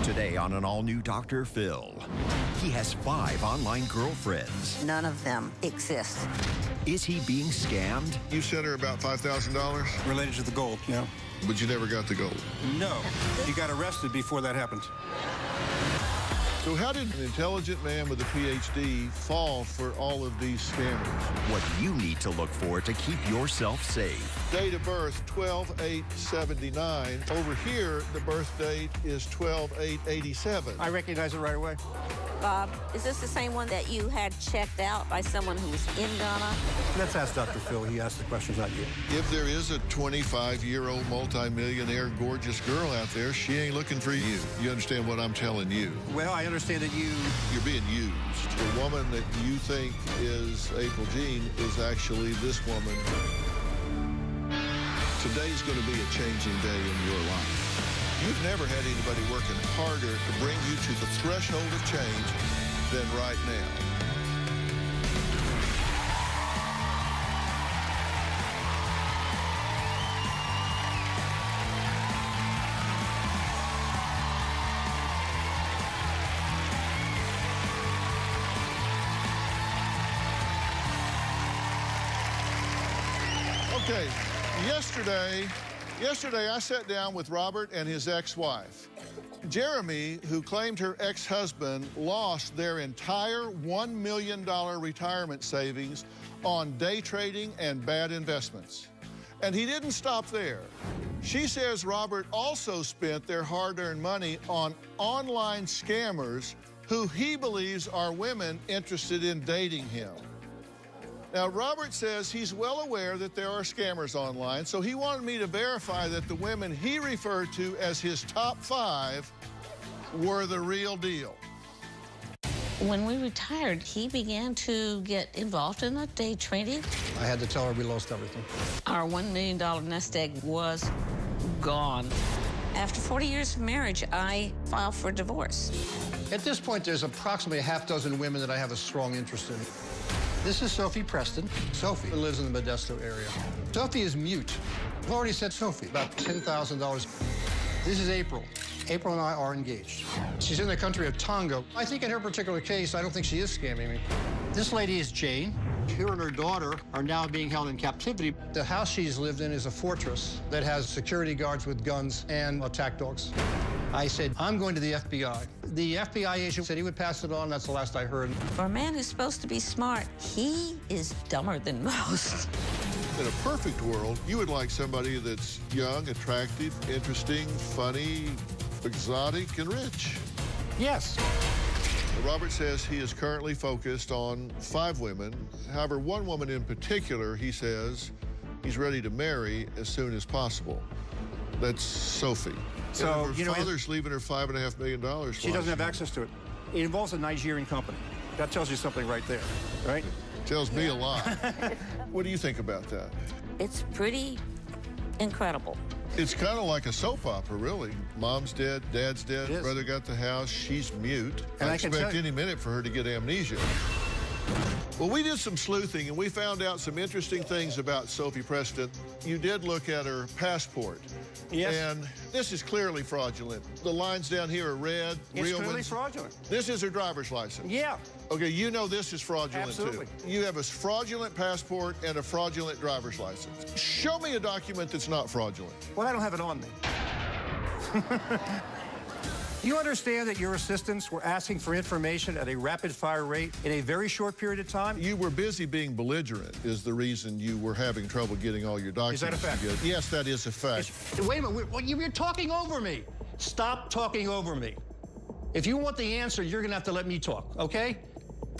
Today on an all-new Dr. Phil, he has 5 online girlfriends. None of them exist. Is he being scammed? You sent her about $5,000? Related to the gold, yeah. But you never got the gold? No. He got arrested before that happened. So how did an intelligent man with a PhD fall for all of these scammers? What you need to look for to keep yourself safe. Date of birth, 12/8/79. Over here, the birth date is 12/8/87. I recognize it right away. Bob, is this the same one that you had checked out by someone who was in Ghana? Let's ask Dr. Phil. He asked the questions, not you. If there is a 25-year-old multimillionaire gorgeous girl out there, she ain't looking for you. You understand what I'm telling you? Well, I understand that You're being used. The woman that you think is April Jean is actually this woman. Today's going to be a changing day in your life. You've never had anybody working harder to bring you to the threshold of change than right now. Okay, yesterday I sat down with Robert and his ex-wife. Jeremy, who claimed her ex-husband lost their entire $1 million retirement savings on day trading and bad investments. And he didn't stop there. She says Robert also spent their hard-earned money on online scammers who he believes are women interested in dating him. Now, Robert says he's well aware that there are scammers online, so he wanted me to verify that the women he referred to as his top 5 were the real deal. When we retired, he began to get involved in the day trading. I had to tell her we lost everything. Our $1 million nest egg was gone. After 40 years of marriage, I filed for divorce. At this point, there's approximately a half dozen women that I have a strong interest in. This is Sophie Preston. Sophie lives in the Modesto area. Sophie is mute. I've already sent Sophie about $10,000. This is April. April and I are engaged. She's in the country of Tonga. I think in her particular case, I don't think she is scamming me. This lady is Jane. Her and her daughter are now being held in captivity. The house she's lived in is a fortress that has security guards with guns and attack dogs. I said, I'm going to the FBI. The FBI agent said he would pass it on. That's the last I heard. For a man who's supposed to be smart, he is dumber than most. In a perfect world, you would like somebody that's young, attractive, interesting, funny, exotic, and rich. Yes. Robert says he is currently focused on 5 women. However, one woman in particular, he says, he's ready to marry as soon as possible. That's Sophie. So, and her father's leaving her $5.5 million. She doesn't have access to it. It involves a Nigerian company. That tells you something right there, right? Tells me a lot. What do you think about that? It's pretty incredible. It's kind of like a soap opera, really. Mom's dead, dad's dead, brother got the house, she's mute. And I expect any minute for her to get amnesia. Well, we did some sleuthing, and we found out some interesting things about Sophie Preston. You did look at her passport. Yes. And this is clearly fraudulent. The lines down here are red, It's real clearly ones. fraudulent. This is her driver's license. Yeah. Okay, you know this is fraudulent, Absolutely. too. You have a fraudulent passport and a fraudulent driver's license. Show me a document that's not fraudulent. Well, I don't have it on me. You understand that your assistants were asking for information at a rapid-fire rate in a very short period of time? You were busy being belligerent is the reason you were having trouble getting all your documents. Is that a fact? together. Yes, that is a fact. Wait a minute. You're talking over me. Stop talking over me. If you want the answer, you're going to have to let me talk, okay?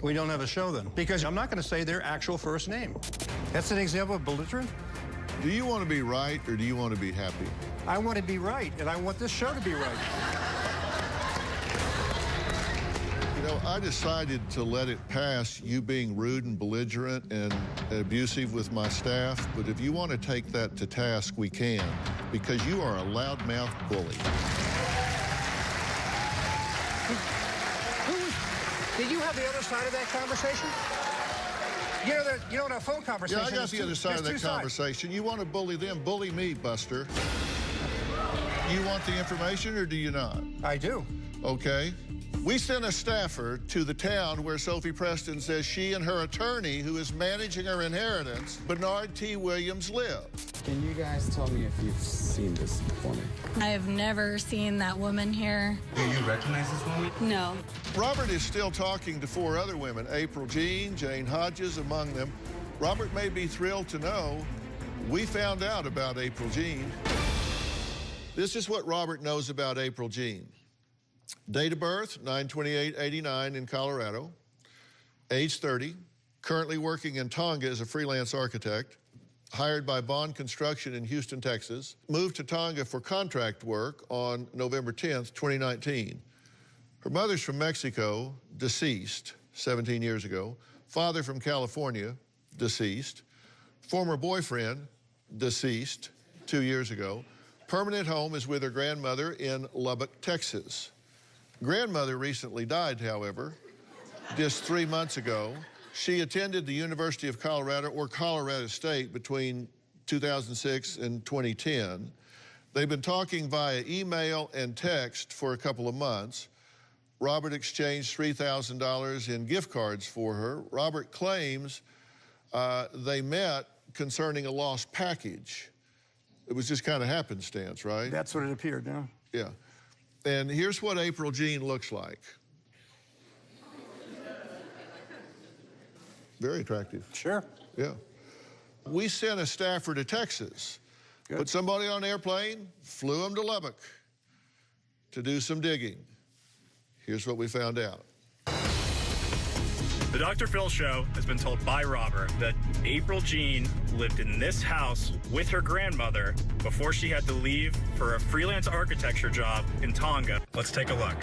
We don't have a show then, because I'm not going to say their actual first name. That's an example of belligerent? Do you want to be right or do you want to be happy? I want to be right, and I want this show to be right. You know, I decided to let it pass you being rude and belligerent and abusive with my staff, but if you want to take that to task, we can, because you are a loudmouth bully. Did you have the other side of that conversation? You know, in a phone conversation. Yeah, I got the other side of that conversation. You want to bully them, bully me, Buster. You want the information or do you not? I do. okay? We sent a staffer to the town where Sophie Preston says she and her attorney, who is managing her inheritance, Bernard T. Williams, live. Can you guys tell me if you've seen this woman? I have never seen that woman here. Do you recognize this woman? No. Robert is still talking to 4 other women, April Jean, Jane Hodges among them. Robert may be thrilled to know we found out about April Jean. This is what Robert knows about April Jean. Date of birth, 9/28/89 in Colorado. Age 30. Currently working in Tonga as a freelance architect. Hired by Bond Construction in Houston, Texas. Moved to Tonga for contract work on November 10th, 2019. Her mother's from Mexico, deceased 17 years ago. Father from California, deceased. Former boyfriend, deceased 2 years ago. Permanent home is with her grandmother in Lubbock, Texas. Grandmother recently died, however, just 3 months ago. She attended the University of Colorado or Colorado State between 2006 and 2010. They've been talking via email and text for a couple of months. Robert exchanged $3,000 in gift cards for her. Robert claims they met concerning a lost package. It was just kind of happenstance, right? That's what it appeared, yeah. Yeah. And here's what April Jean looks like. Very attractive. Sure. Yeah. We sent a staffer to Texas, put somebody on an airplane, flew them to Lubbock to do some digging. Here's what we found out. The Dr. Phil Show has been told by Robert that April Jean lived in this house with her grandmother before she had to leave for a freelance architecture job in Tonga. Let's take a look.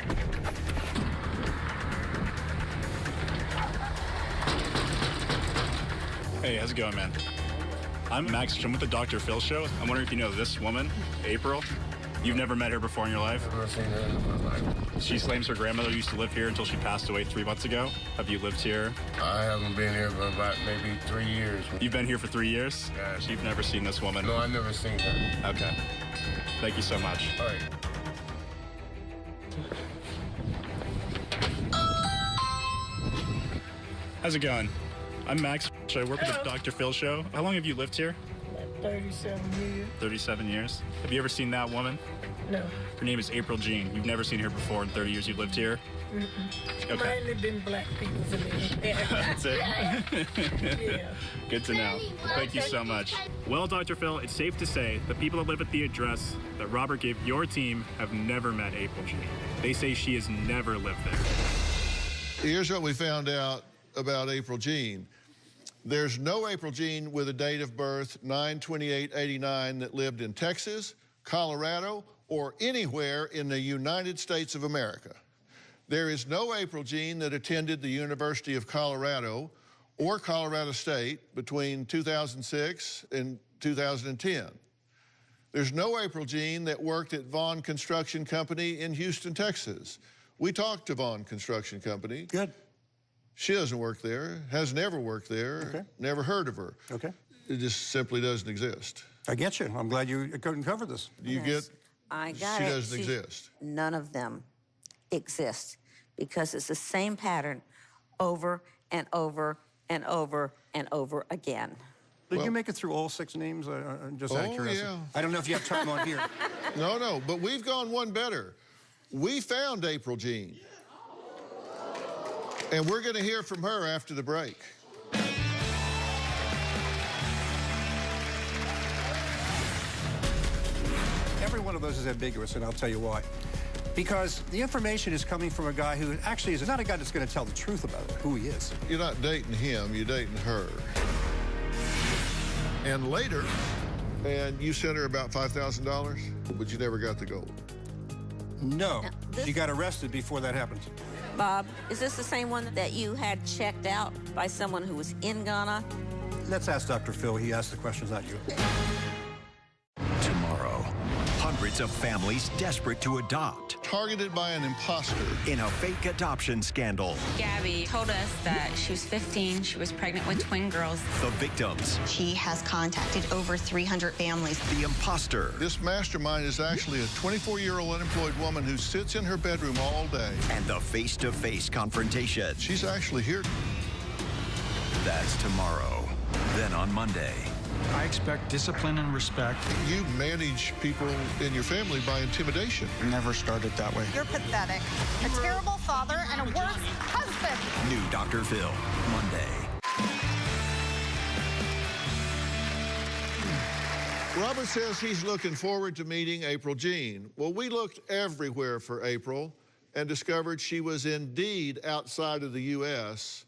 Hey, how's it going, man? I'm Max. I'm with the Dr. Phil Show. I'm wondering if you know this woman, April. You've never met her before in your life? I've never seen her in my life. She claims her grandmother used to live here until she passed away 3 months ago. Have you lived here? I haven't been here for about maybe 3 years. You've been here for 3 years? Yeah. So you've never seen this woman? No, I've never seen her. Okay. Thank you so much. All right. How's it going? I'm Max. I work with the Dr. Phil Show. How long have you lived here? 37 years. 37 years. Have you ever seen that woman? No. Her name is April Jean. You've never seen her before in 30 years you've lived here? Okay. Mainly been black people for me. That's it? Yeah. Good to know. Thank you so much. Well, Dr. Phil, it's safe to say the people that live at the address that Robert gave your team have never met April Jean. They say she has never lived there. Here's what we found out about April Jean. There's no April Jean with a date of birth 9/28/89 that lived in Texas, Colorado, or anywhere in the United States of America. There is no April Jean that attended the University of Colorado or Colorado State between 2006 and 2010. There's no April Jean that worked at Vaughn Construction Company in Houston, Texas. We talked to Vaughn Construction Company. Good. She doesn't work there, has never worked there, Okay. never heard of her. Okay. It just simply doesn't exist. I get you. I'm glad you couldn't cover this. You Yes. get, I got she it. doesn't See, exist. None of them exist because it's the same pattern over and over and over and over again. Did you make it through all 6 names? Just out of Oh, curiosity. yeah. I don't know if you have time on here. No, but we've gone one better. We found April Jean. And we're going to hear from her after the break. Every one of those is ambiguous, and I'll tell you why. Because the information is coming from a guy who actually is not a guy that's going to tell the truth about who he is. You're not dating him, you're dating her. And later, and you sent her about $5,000, but you never got the gold. No, this- you got arrested before that happened. Bob, is this the same one that you had checked out by someone who was in Ghana? Let's ask Dr. Phil. He asked the questions, not you. Tomorrow, hunt Hundreds of families desperate to adopt. Targeted by an imposter. In a fake adoption scandal. Gabby told us that she was 15, she was pregnant with twin girls. The victims. She has contacted over 300 families. The imposter. This mastermind is actually a 24-year-old unemployed woman who sits in her bedroom all day. And the face-to-face confrontation. She's actually here. That's tomorrow. Then on Monday. I expect discipline and respect. You manage people in your family by intimidation. Never started that way. You're pathetic. A terrible father and a worse husband. New Dr. Phil, Monday. Robert says he's looking forward to meeting April Jean. Well, we looked everywhere for April and discovered she was indeed outside of the U.S.,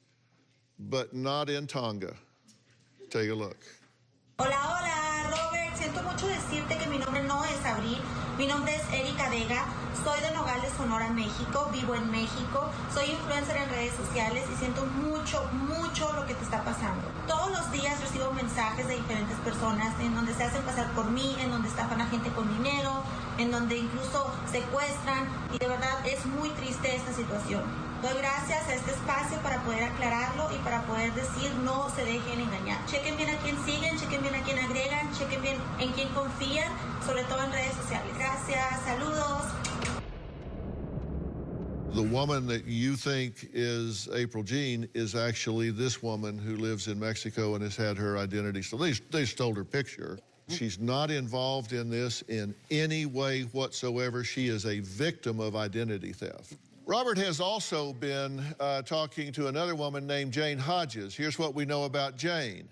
but not in Tonga. Take a look. Hola, hola, Robert. Siento mucho decirte que mi nombre no es Abril. Mi nombre es Erika Vega. Soy de Nogales, Sonora, México. Vivo en México. Soy influencer en redes sociales y siento mucho, mucho lo que te está pasando. Todos los días recibo mensajes de diferentes personas en donde se hacen pasar por mí, en donde estafan a gente con dinero, en donde incluso secuestran. Y de verdad es muy triste esta situación. Doy gracias a este espacio para poder aclararlo y para poder decir no se dejen engañar. Chequen bien a quién siguen, chequen bien a quién agregan, chequen bien en quién confían, sobre todo en redes sociales. Gracias, saludos. The woman that you think is April Jean is actually this woman who lives in Mexico and has had her identity. So they stole her picture. She's not involved in this in any way whatsoever. She is a victim of identity theft. Robert has also been talking to another woman named Jane Hodges. Here's what we know about Jane.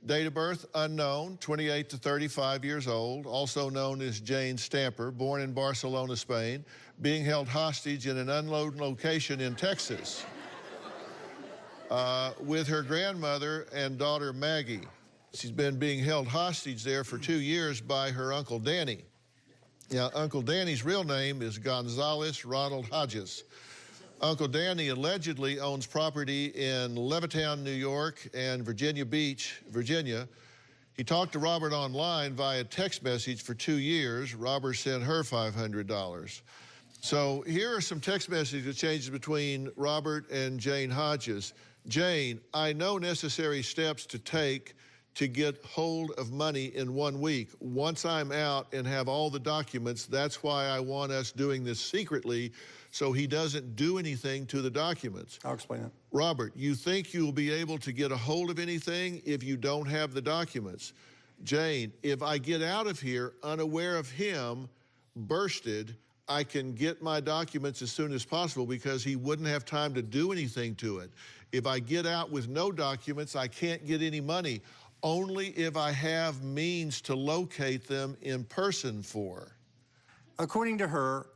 Date of birth, unknown, 28 to 35 years old, also known as Jane Stamper, born in Barcelona, Spain, being held hostage in an unload location in Texas with her grandmother and daughter Maggie. She's been being held hostage there for 2 years by her Uncle Danny. Now, Uncle Danny's real name is Gonzales Ronald Hodges. Uncle Danny allegedly owns property in Levittown, New York, and Virginia Beach, Virginia. He talked to Robert online via text message for 2 years. Robert sent her $500. So here are some text message exchanges between Robert and Jane Hodges. Jane, I know necessary steps to take to get hold of money in 1 week. Once I'm out and have all the documents, that's why I want us doing this secretly so he doesn't do anything to the documents. I'll explain that. Robert, you think you'll be able to get a hold of anything if you don't have the documents? Jane, if I get out of here unaware of him, bursted, I can get my documents as soon as possible because he wouldn't have time to do anything to it. If I get out with no documents, I can't get any money. Only if I have means to locate them in person for. According to her,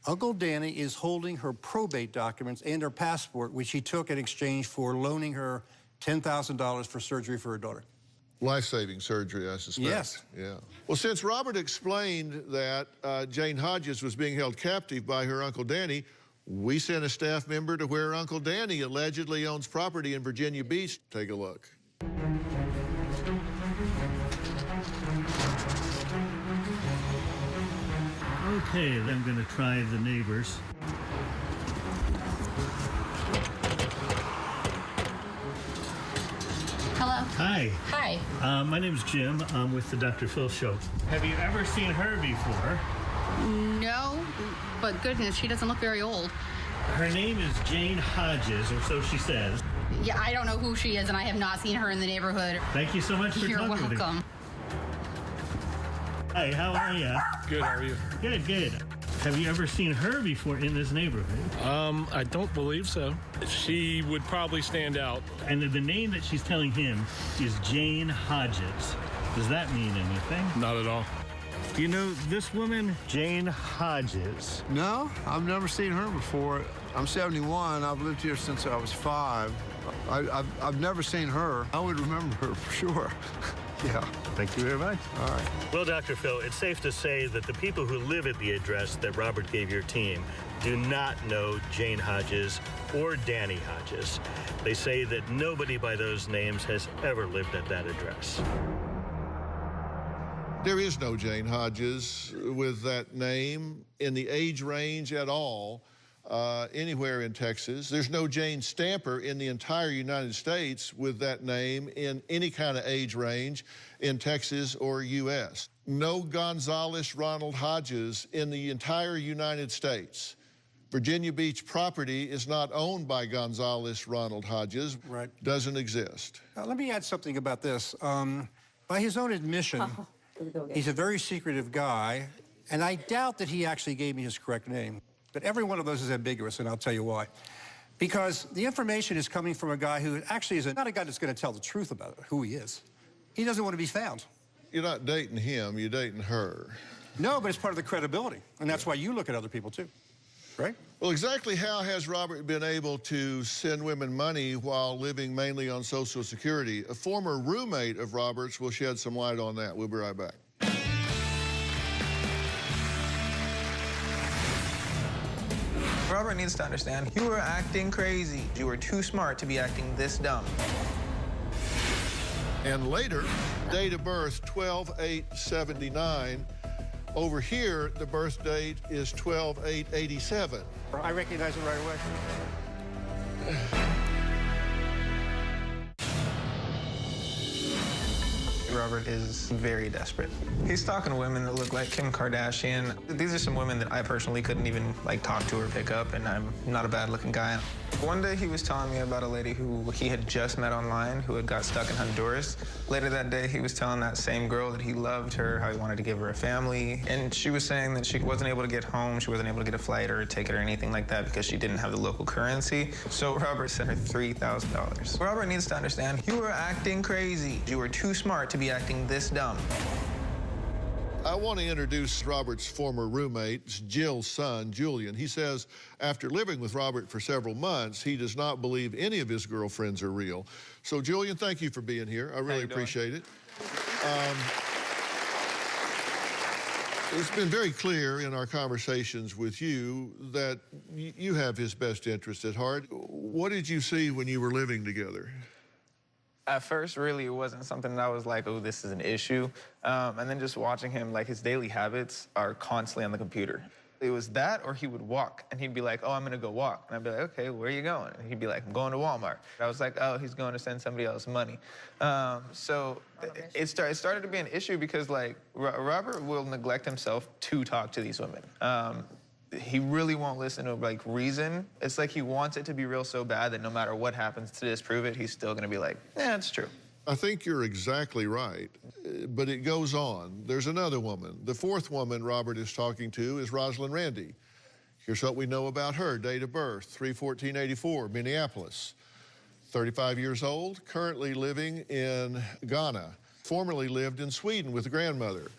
Uncle Danny is holding her probate documents and her passport, which he took in exchange for loaning her $10,000 for surgery for her daughter. Life-saving surgery, I suspect. Yes. Yeah. Well, since Robert explained that Jane Hodges was being held captive by her Uncle Danny, we sent a staff member to where Uncle Danny allegedly owns property in Virginia Beach. Take a look. Okay, then I'm going to try the neighbors. Hello. Hi. Hi. My name's Jim. I'm with the Dr. Phil Show. Have you ever seen her before? No, but goodness, she doesn't look very old. Her name is Jane Hodges, or so she says. Yeah, I don't know who she is, and I have not seen her in the neighborhood. Thank you so much for You're talking with me. welcome. Hi, how are you? Good, how are you? Good, good. Have you ever seen her before in this neighborhood? I don't believe so. She would probably stand out. And the name that she's telling him is Jane Hodges. Does that mean anything? Not at all. Do you know this woman, Jane Hodges? No, I've never seen her before. I'm 71. I've lived here since I was 5. I've never seen her. I would remember her for sure. Yeah. Thank you very much. All right. Well, Dr. Phil, it's safe to say that the people who live at the address that Robert gave your team do not know Jane Hodges or Danny Hodges. They say that nobody by those names has ever lived at that address. There is no Jane Hodges with that name in the age range at all anywhere in Texas. There's no Jane Stamper in the entire United States with that name in any kind of age range in Texas or U.S. No Gonzalez Ronald Hodges in the entire United States. Virginia Beach property is not owned by Gonzalez Ronald Hodges. Right. Doesn't exist. Let me add something about this. By his own admission, he's a very secretive guy, and I doubt that he actually gave me his correct name. But every one of those is ambiguous, and I'll tell you why. Because the information is coming from a guy who actually is not a guy that's going to tell the truth about who he is. He doesn't want to be found. You're not dating him, you're dating her. No, but it's part of the credibility, and that's why you look at other people, too. Right? Well, exactly how has Robert been able to send women money while living mainly on Social Security? A former roommate of Robert's will shed some light on that. We'll be right back. Robert needs to understand, you were acting crazy. You were too smart to be acting this dumb. And later, date of birth 12/8/79. Over here, the birth date is 12/8/87. I recognize it right away. Robert is very desperate. He's talking to women that look like Kim Kardashian. These are some women that I personally couldn't even talk to or pick up, and I'm not a bad-looking guy. One day he was telling me about a lady who he had just met online who had got stuck in Honduras. Later that day, he was telling that same girl that he loved her, how he wanted to give her a family, and she was saying that she wasn't able to get home, she wasn't able to get a flight or a ticket or anything like that because she didn't have the local currency. So Robert sent her $3,000. Robert needs to understand, you were acting crazy. You were too smart to be acting this dumb. I want to introduce Robert's former roommate, Jill's son, Julian. He says after living with Robert for several months, he does not believe any of his girlfriends are real. So, Julian, thank you for being here. I really appreciate it. It's been very clear in our conversations with you that you have his best interest at heart. What did you see when you were living together? At first, really, it wasn't something that I was like, oh, this is an issue. And then just watching him, his daily habits are constantly on the computer. It was that, or he would walk, and he'd be like, oh, I'm gonna go walk. And I'd be like, okay, where are you going? And he'd be like, I'm going to Walmart. I was like, oh, he's going to send somebody else money. So it started to be an issue because, Robert will neglect himself to talk to these women. He really won't listen to, reason. It's like he wants it to be real so bad that no matter what happens to disprove it, he's still gonna be like, yeah, it's true. I think you're exactly right, but it goes on. There's another woman. The fourth woman Robert is talking to is Rosalind Randy. Here's what we know about her. Date of birth, 3/14/84, Minneapolis. 35 years old, currently living in Ghana. Formerly lived in Sweden with a grandmother.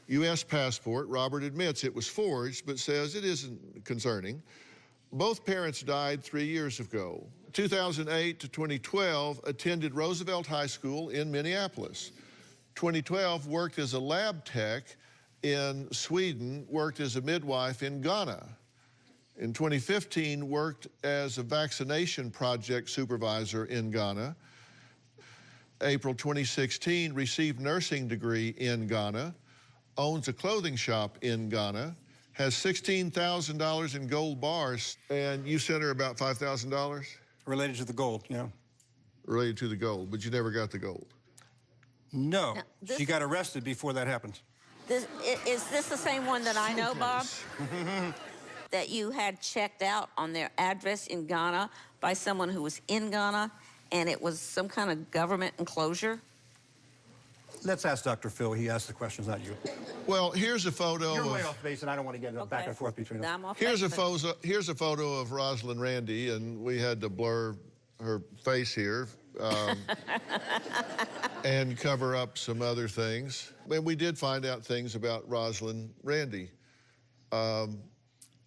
U.S. passport. Robert admits it was forged, but says it isn't concerning. Both parents died 3 years ago. 2008 to 2012, attended Roosevelt High School in Minneapolis. 2012, worked as a lab tech in Sweden, worked as a midwife in Ghana. In 2015, worked as a vaccination project supervisor in Ghana. April 2016, received nursing degree in Ghana. Owns a clothing shop in Ghana, has $16,000 in gold bars, and you sent her about $5,000? Related to the gold, yeah. Related to the gold, but you never got the gold? No, she got arrested before that happened. Is this the same one that I know, Bob? That you had checked out on their address in Ghana by someone who was in Ghana, and it was some kind of government enclosure? Let's ask Dr. Phil. He asked the questions, not you. Well, here's a photo. You're way off base, and I don't want to get back and forth between us. Here's a photo of Rosalind Randy, and we had to blur her face here and cover up some other things. And we did find out things about Rosalind Randy.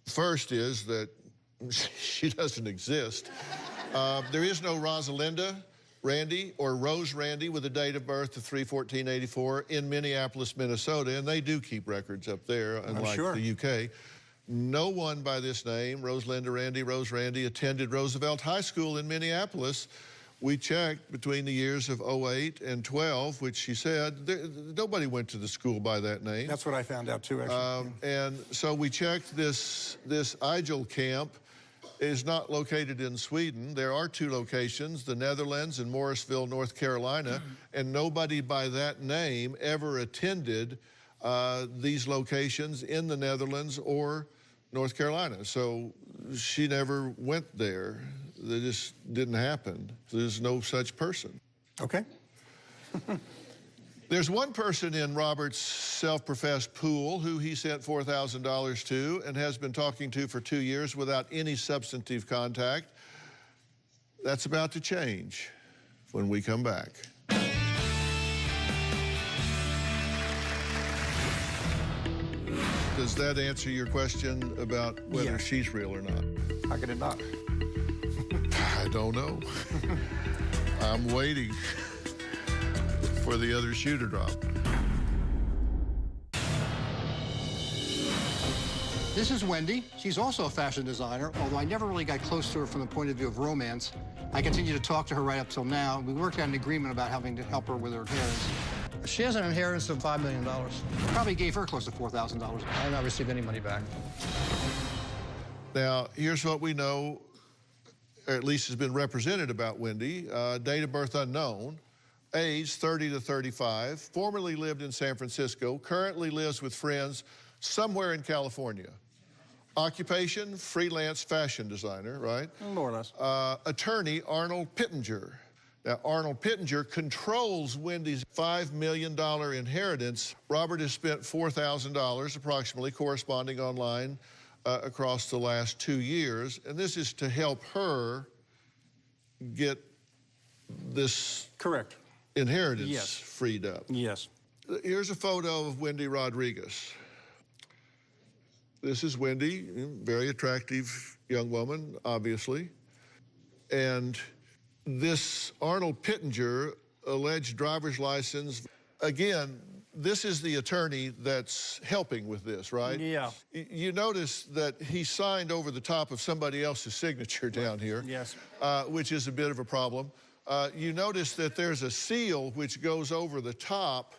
First is that she doesn't exist. There is no Rosalinda Randy or Rose Randy with a date of birth of 3/14/84 in Minneapolis, Minnesota, and they do keep records up there, unlike the UK. No one by this name, Rosalinda Randy, Rose Randy, attended Roosevelt High School in Minneapolis, We checked between the years of 08 and 12, which she said, nobody went to the school by that name. That's what I found out too, actually. And so we checked this Igel camp is not located in Sweden. There are 2 locations, the Netherlands and Morrisville, North Carolina, and nobody by that name ever attended these locations in the Netherlands or North Carolina. So she never went there. That just didn't happen. There's no such person. Okay. There's one person in Robert's self-professed pool who he sent $4,000 to and has been talking to for 2 years without any substantive contact. That's about to change when we come back. Does that answer your question about whether she's real or not? How could it not? I don't know. I'm waiting for the other shoe to drop. This is Wendy. She's also a fashion designer, although I never really got close to her from the point of view of romance. I continue to talk to her right up till now. We worked out an agreement about having to help her with her inheritance. She has an inheritance of $5 million. Probably gave her close to $4,000. I have not received any money back. Now, here's what we know, or at least has been represented about Wendy. Date of birth unknown, age 30 to 35, formerly lived in San Francisco, currently lives with friends somewhere in California. Occupation, freelance fashion designer, right? More or less. Attorney, Arnold Pittenger. Now, Arnold Pittenger controls Wendy's $5 million inheritance. Robert has spent $4,000 approximately corresponding online across the last 2 years, and this is to help her get this inheritance freed up. Yes. Here's a photo of Wendy Rodriguez. This is Wendy, very attractive young woman, obviously. And this Arnold Pittenger alleged driver's license. Again, this is the attorney that's helping with this, right? Yeah. You notice that he signed over the top of somebody else's signature down here. Yes. Which is a bit of a problem. You notice that there's a seal which goes over the top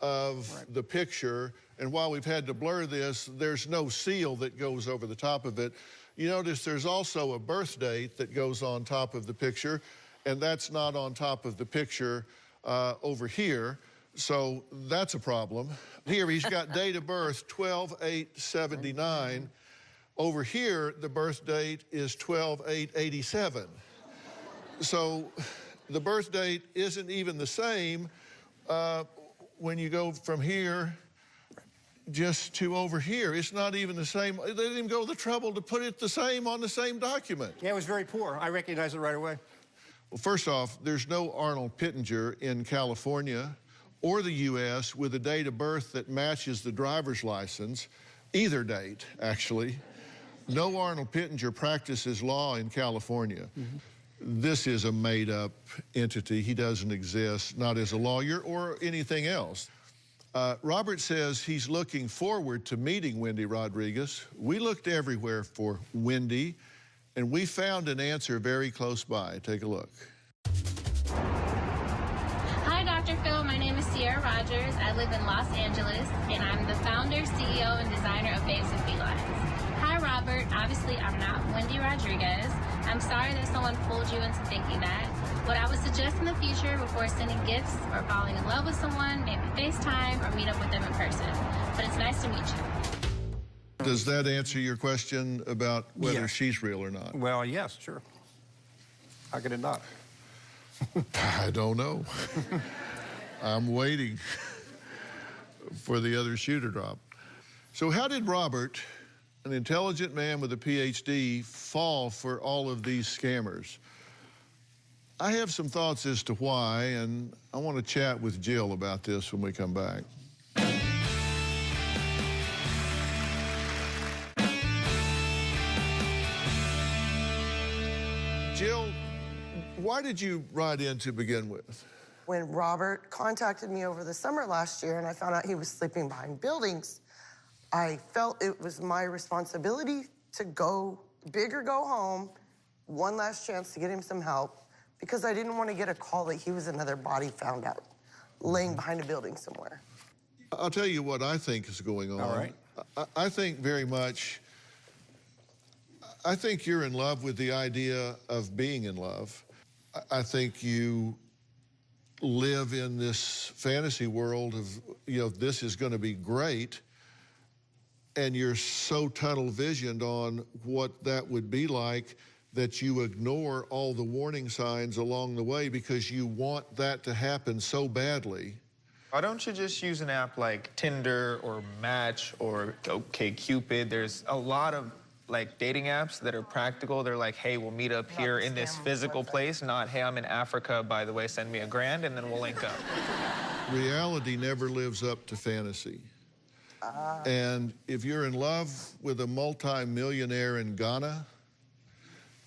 of the picture, and while we've had to blur this, there's no seal that goes over the top of it. You notice there's also a birth date that goes on top of the picture, and that's not on top of the picture over here, so that's a problem. Here he's got date of birth 12/8/79. Over here, the birth date is 12/8/87. So the birth date isn't even the same when you go from here just to over here. It's not even the same. They didn't even go to the trouble to put it the same on the same document. Yeah, it was very poor. I recognized it right away. Well, first off, there's no Arnold Pittenger in California or the U.S. with a date of birth that matches the driver's license, either date, actually. No Arnold Pittenger practices law in California. This is a made-up entity. He doesn't exist, not as a lawyer or anything else. Robert says he's looking forward to meeting Wendy Rodriguez. We looked everywhere for Wendy, and we found an answer very close by. Take a look. Hi, Dr. Phil. My name is Sierra Rogers. I live in Los Angeles, and I'm the founder, CEO, and designer of Babes and Felines. Hi, Robert. Obviously, I'm not Wendy Rodriguez. I'm sorry that someone fooled you into thinking that. What I would suggest in the future before sending gifts or falling in love with someone, maybe FaceTime or meet up with them in person. But it's nice to meet you. Does that answer your question about whether she's real or not? Well, yes, sure. How could it not? I don't know. I'm waiting for the other shoe to drop. So how did Robert, an intelligent man with a PhD, fall for all of these scammers? I have some thoughts as to why, and I want to chat with Jill about this when we come back. Jill, why did you write in to begin with? When Robert contacted me over the summer last year and I found out he was sleeping behind buildings, I felt it was my responsibility to go big or go home, one last chance to get him some help, because I didn't want to get a call that he was another body found out laying behind a building somewhere. I'll tell you what I think is going on. All right. I think very much, I think you're in love with the idea of being in love. I think you live in this fantasy world of, you know, this is going to be great, and you're so tunnel visioned on what that would be like that you ignore all the warning signs along the way because you want that to happen so badly. Why don't you just use an app like Tinder or Match or OkCupid? There's a lot of like dating apps that are practical. They're like, hey, we'll meet up here in this physical place, not, hey, I'm in Africa, by the way, send me $1,000, and then we'll link up. Reality never lives up to fantasy. And if you're in love with a multi-millionaire in Ghana,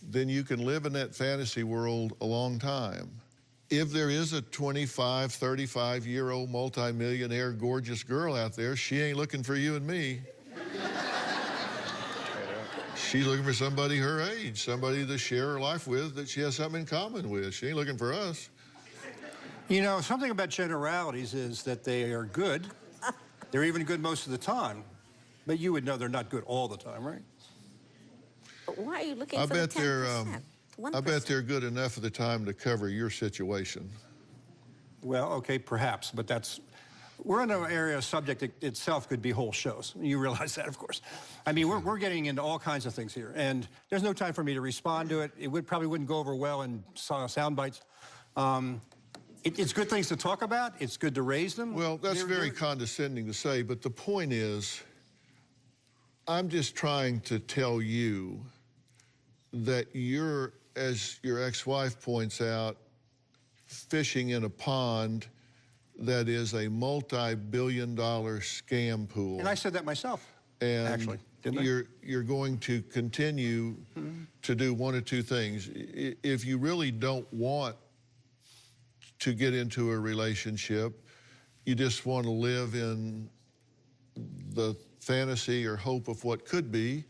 then you can live in that fantasy world a long time. If there is a 25, 35-year-old multi-millionaire gorgeous girl out there, she ain't looking for you and me. She's looking for somebody her age, somebody to share her life with that she has something in common with. She ain't looking for us. You know, something about generalities is that they are good. They're even good most of the time. But you would know they're not good all the time, right? But why are you looking for the 10%? I bet they're good enough of the time to cover your situation. Well, okay, perhaps, but that's... We're in an area of subject that itself could be whole shows. You realize that, of course. I mean, we're getting into all kinds of things here, and there's no time for me to respond to it. It probably wouldn't go over well in sound bites. It's good things to talk about. It's good to raise them. Well, that's very condescending to say, but the point is, I'm just trying to tell you that you're, as your ex-wife points out, fishing in a pond that is a multi-billion-dollar scam pool. And I said that myself, and actually, didn't I? You're going to continue to do one of two things. If you really don't want to get into a relationship, you just want to live in the fantasy or hope of what could be,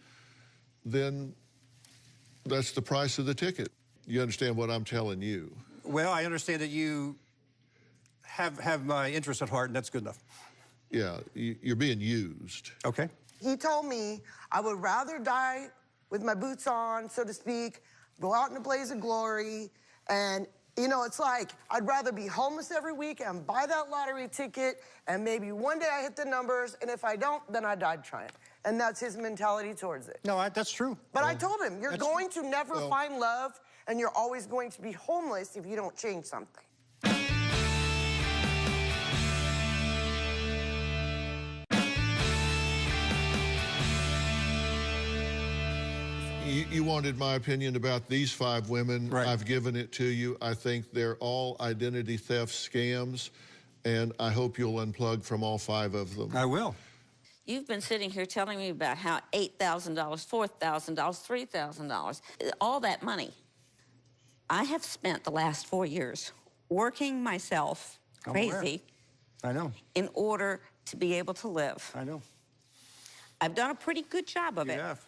then that's the price of the ticket. You understand what I'm telling you? Well, I understand that you have my interest at heart, and that's good enough. Yeah, you're being used. Okay. He told me I would rather die with my boots on, so to speak, go out in a blaze of glory, and, you know, it's like I'd rather be homeless every week and buy that lottery ticket, and maybe one day I hit the numbers, and if I don't, then I died trying. And that's his mentality towards it. No, that's true. But I told him, you're going to never find love, and you're always going to be homeless if you don't change something. You wanted my opinion about these 5 women. Right. I've given it to you. I think they're all identity theft scams, and I hope you'll unplug from all 5 of them. I will. You've been sitting here telling me about how $8,000, $4,000, $3,000, all that money. I have spent the last 4 years working myself crazy. I know. In order to be able to live. I know. I've done a pretty good job of it. You have.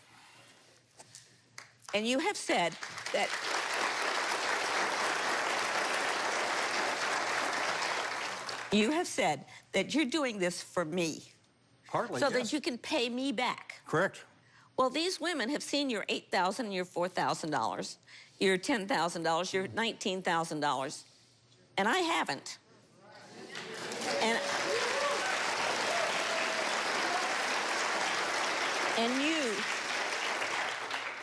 And you have said that you're doing this for me. Partly, so yes. that you can pay me back. Correct. Well, these women have seen your $8,000, your $4,000, your $10,000, your $19,000, and I haven't. And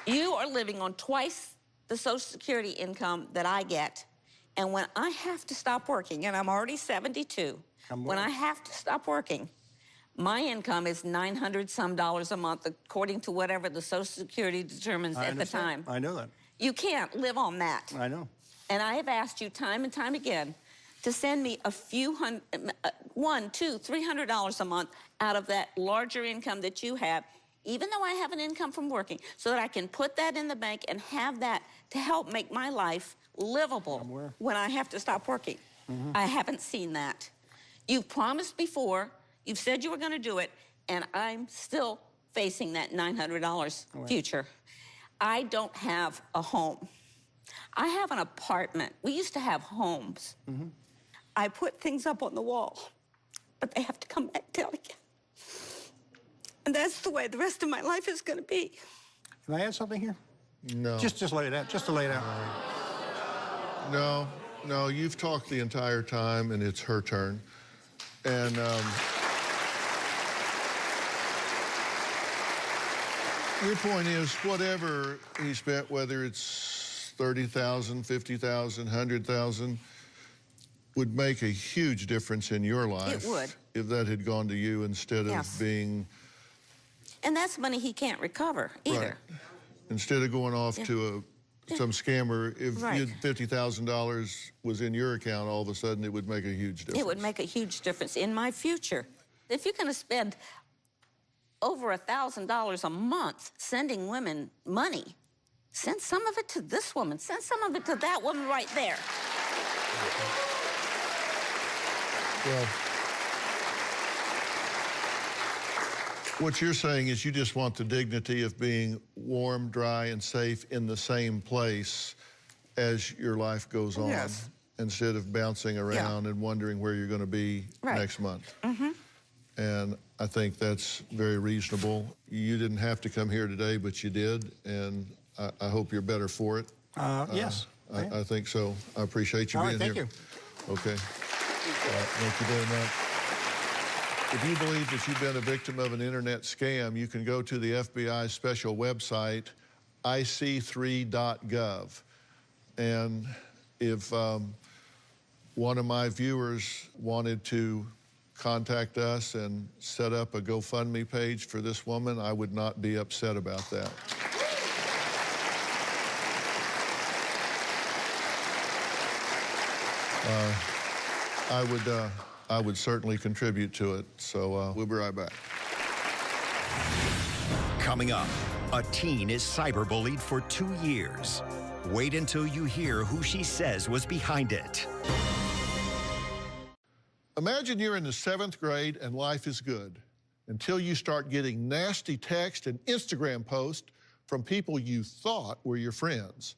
you are living on twice the Social Security income that I get. And when I have to stop working, and I'm already 72, when I have to stop working, my income is $900-some a month, according to whatever the Social Security determines at the time. I know that. You can't live on that. I know. And I have asked you time and time again to send me a few $100, $200, $300 a month out of that larger income that you have, even though I have an income from working, so that I can put that in the bank and have that to help make my life livable when I have to stop working. I haven't seen that. You've promised before, you've said you were going to do it, and I'm still facing that $900 future. I don't have a home. I have an apartment. We used to have homes. Mm-hmm. I put things up on the wall, but they have to come back down again. And that's the way the rest of my life is going to be. Can I add something here? No. Just lay it out, just to lay it out. No, you've talked the entire time, and it's her turn. And your point is, whatever he spent, whether it's $30,000, $50,000, $100,000, would make a huge difference in your life. It would. If that had gone to you instead of being... And that's money he can't recover either. Right. Instead of going off to some scammer, if $50,000 was in your account, all of a sudden it would make a huge difference. It would make a huge difference in my future. If you're going to spend over $1,000 a month sending women money, send some of it to this woman. Send some of it to that woman right there. Well, what you're saying is you just want the dignity of being warm, dry, and safe in the same place as your life goes on, instead of bouncing around and wondering where you're going to be next month. Mm-hmm. And I think that's very reasonable. You didn't have to come here today, but you did, and I hope you're better for it. Yes. I think so. I appreciate you being here. Thank you. Okay. Thank you very much. If you believe that you've been a victim of an internet scam, you can go to the FBI's special website, ic3.gov. And if one of my viewers wanted to contact us and set up a GoFundMe page for this woman, I would not be upset about that. I would certainly contribute to it, so we'll be right back. Coming up, a teen is cyberbullied for 2 years. Wait until you hear who she says was behind it. Imagine you're in the 7th grade and life is good until you start getting nasty text and Instagram posts from people you thought were your friends.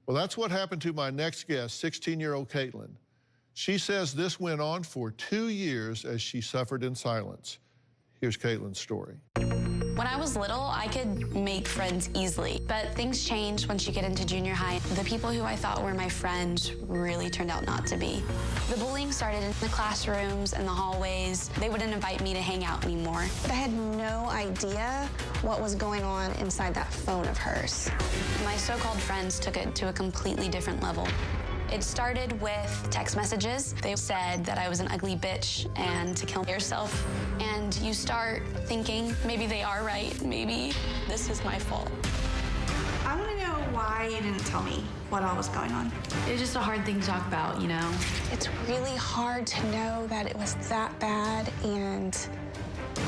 Well, that's what happened to my next guest, 16-year-old Caitlin. She says this went on for 2 years as she suffered in silence. Here's Caitlin's story. When I was little, I could make friends easily, but things changed once you get into junior high. The people who I thought were my friends really turned out not to be. The bullying started in the classrooms and the hallways. They wouldn't invite me to hang out anymore. But I had no idea what was going on inside that phone of hers. My so-called friends took it to a completely different level. It started with text messages. They said that I was an ugly bitch and to kill yourself. And you start thinking, maybe they are right. Maybe this is my fault. I want to know why you didn't tell me what all was going on. It was just a hard thing to talk about, you know? It's really hard to know that it was that bad, and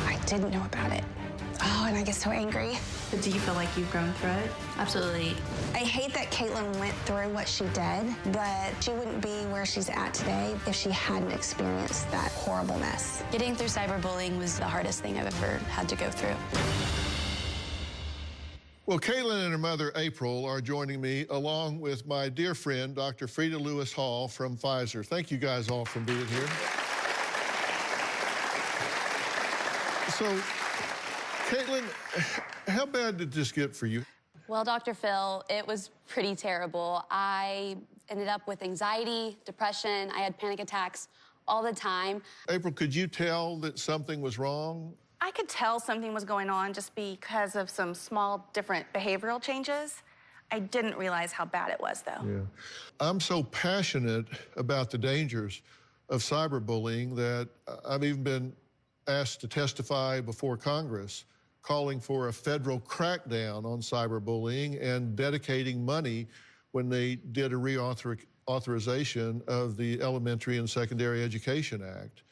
I didn't know about it. Oh, and I get so angry. But do you feel like you've grown through it? Absolutely. I hate that Caitlin went through what she did, but she wouldn't be where she's at today if she hadn't experienced that horrible mess. Getting through cyberbullying was the hardest thing I've ever had to go through. Well, Caitlin and her mother, April, are joining me, along with my dear friend, Dr. Frida Lewis Hall from Pfizer. Thank you guys all for being here. So, Caitlin, how bad did this get for you? Well, Dr. Phil, it was pretty terrible. I ended up with anxiety, depression. I had panic attacks all the time. April, could you tell that something was wrong? I could tell something was going on just because of some small different behavioral changes. I didn't realize how bad it was, though. Yeah. I'm so passionate about the dangers of cyberbullying that I've even been asked to testify before Congress, calling for a federal crackdown on cyberbullying and dedicating money when they did a reauthorization of the Elementary and Secondary Education Act.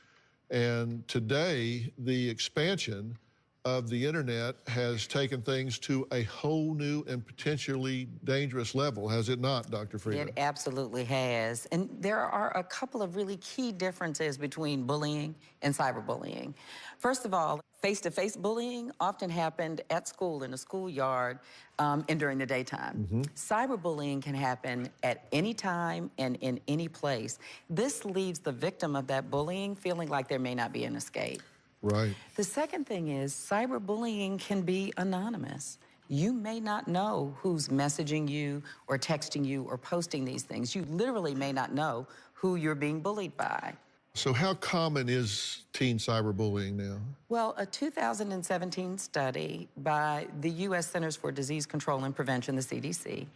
And today, the expansion of the internet has taken things to a whole new and potentially dangerous level, has it not, Dr. Frida? It absolutely has. And there are a couple of really key differences between bullying and cyberbullying. First of all, Face-to-face bullying often happened at school, in a schoolyard, and during the daytime. Cyberbullying can happen at any time and in any place. This leaves the victim of that bullying feeling like there may not be an escape. Right. The second thing is cyberbullying can be anonymous. You may not know who's messaging you or texting you or posting these things. You literally may not know who you're being bullied by. So how common is teen cyberbullying now? Well, a 2017 study by the U.S. Centers for Disease Control and Prevention, the CDC,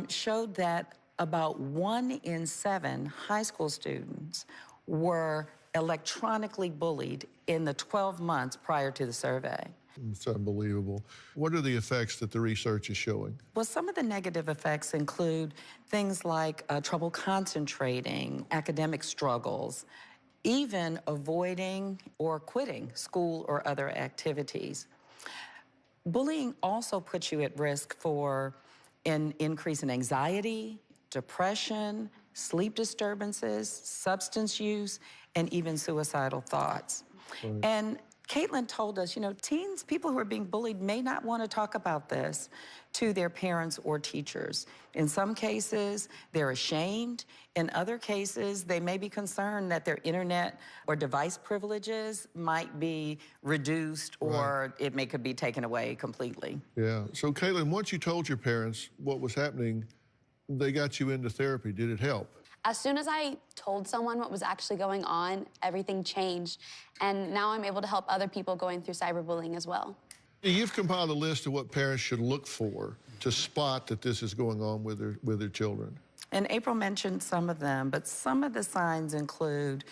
showed that about 1 in 7 high school students were electronically bullied in the 12 months prior to the survey. It's unbelievable. What are the effects that the research is showing? Well, some of the negative effects include things like trouble concentrating, academic struggles, even avoiding or quitting school or other activities. Bullying also puts you at risk for an increase in anxiety, depression, sleep disturbances, substance use, and even suicidal thoughts. Right. And Caitlin told us, you know, teens, people who are being bullied may not want to talk about this to their parents or teachers. In some cases, they're ashamed. In other cases, they may be concerned that their internet or device privileges might be reduced or it could be taken away completely. Yeah. So, Caitlin, once you told your parents what was happening, they got you into therapy. Did it help? As soon as I told someone what was actually going on, everything changed. And now I'm able to help other people going through cyberbullying as well. You've compiled a list of what parents should look for to spot that this is going on with their children. And April mentioned some of them, but some of the signs include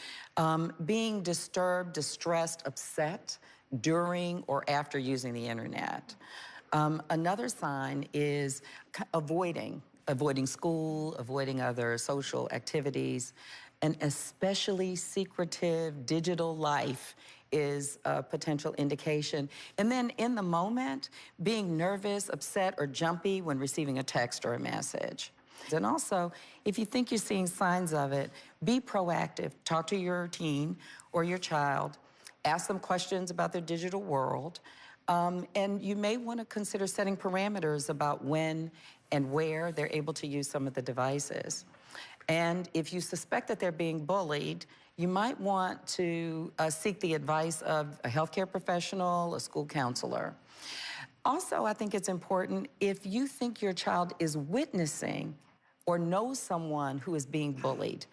being disturbed, distressed, upset during or after using the internet. Another sign is avoiding school, avoiding other social activities, an especially secretive digital life is a potential indication. And then in the moment, being nervous, upset, or jumpy when receiving a text or a message. And also, if you think you're seeing signs of it, be proactive. Talk to your teen or your child. Ask them questions about their digital world. And you may want to consider setting parameters about when and where they're able to use some of the devices. And if you suspect that they're being bullied, you might want to seek the advice of a healthcare professional, a school counselor. Also, I think it's important if you think your child is witnessing or knows someone who is being bullied,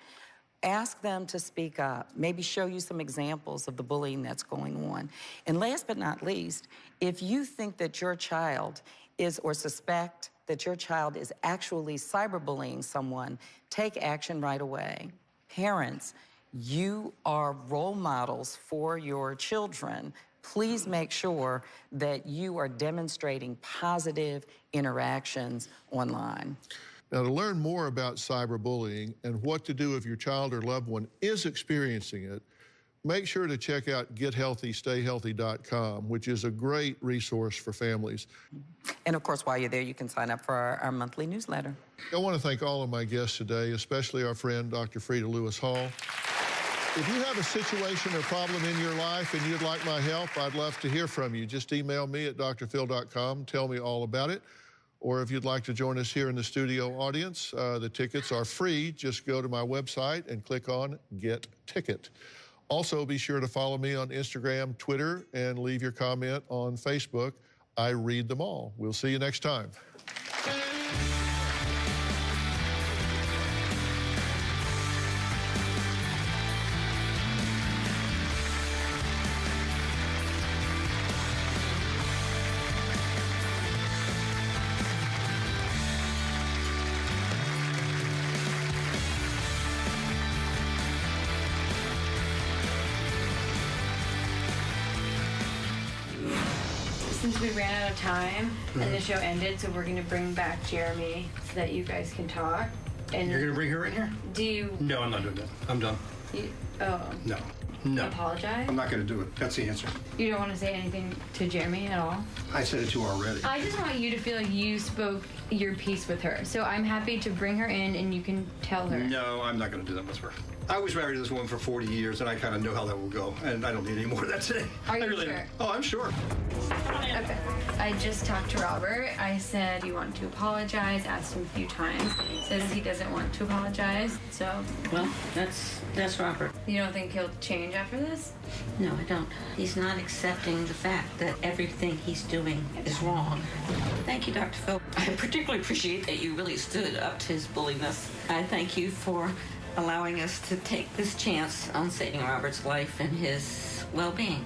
ask them to speak up, maybe show you some examples of the bullying that's going on. And last but not least, if you think that your child is or suspect that your child is actually cyberbullying someone, take action right away. Parents, you are role models for your children. Please make sure that you are demonstrating positive interactions online. Now, to learn more about cyberbullying and what to do if your child or loved one is experiencing it, make sure to check out GetHealthyStayHealthy.com, which is a great resource for families. And of course, while you're there, you can sign up for our monthly newsletter. I want to thank all of my guests today, especially our friend, Dr. Frida Lewis Hall. If you have a situation or problem in your life and you'd like my help, I'd love to hear from you. Just email me at drphil.com, tell me all about it. Or if you'd like to join us here in the studio audience, the tickets are free. Just go to my website and click on Get Ticket. Also, be sure to follow me on Instagram, Twitter, and leave your comment on Facebook. I read them all. We'll see you next time. Since we ran out of time and the show ended, so we're going to bring back Jeremy so that you guys can talk. And you're going to bring her in here? Do you? No, I'm not doing that. I'm done. Oh. No. No. apologize? I'm not going to do it. That's the answer. You don't want to say anything to Jeremy at all? I said it to her already. I just want you to feel like you spoke your piece with her. So I'm happy to bring her in and you can tell her. No, I'm not going to do that with her. I was married to this woman for 40 years, and I kind of know how that will go, and I don't need any more of that today. Are you I really sure? don't. Oh, I'm sure. Okay. I just talked to Robert. I said you want to apologize, asked him a few times. Says he doesn't want to apologize, so. Well, that's Robert. You don't think he'll change after this? No, I don't. He's not accepting the fact that everything he's doing is wrong. Thank you, Dr. Phil. I particularly appreciate that you really stood up to his bulliness. I thank you for allowing us to take this chance on saving Robert's life and his well-being.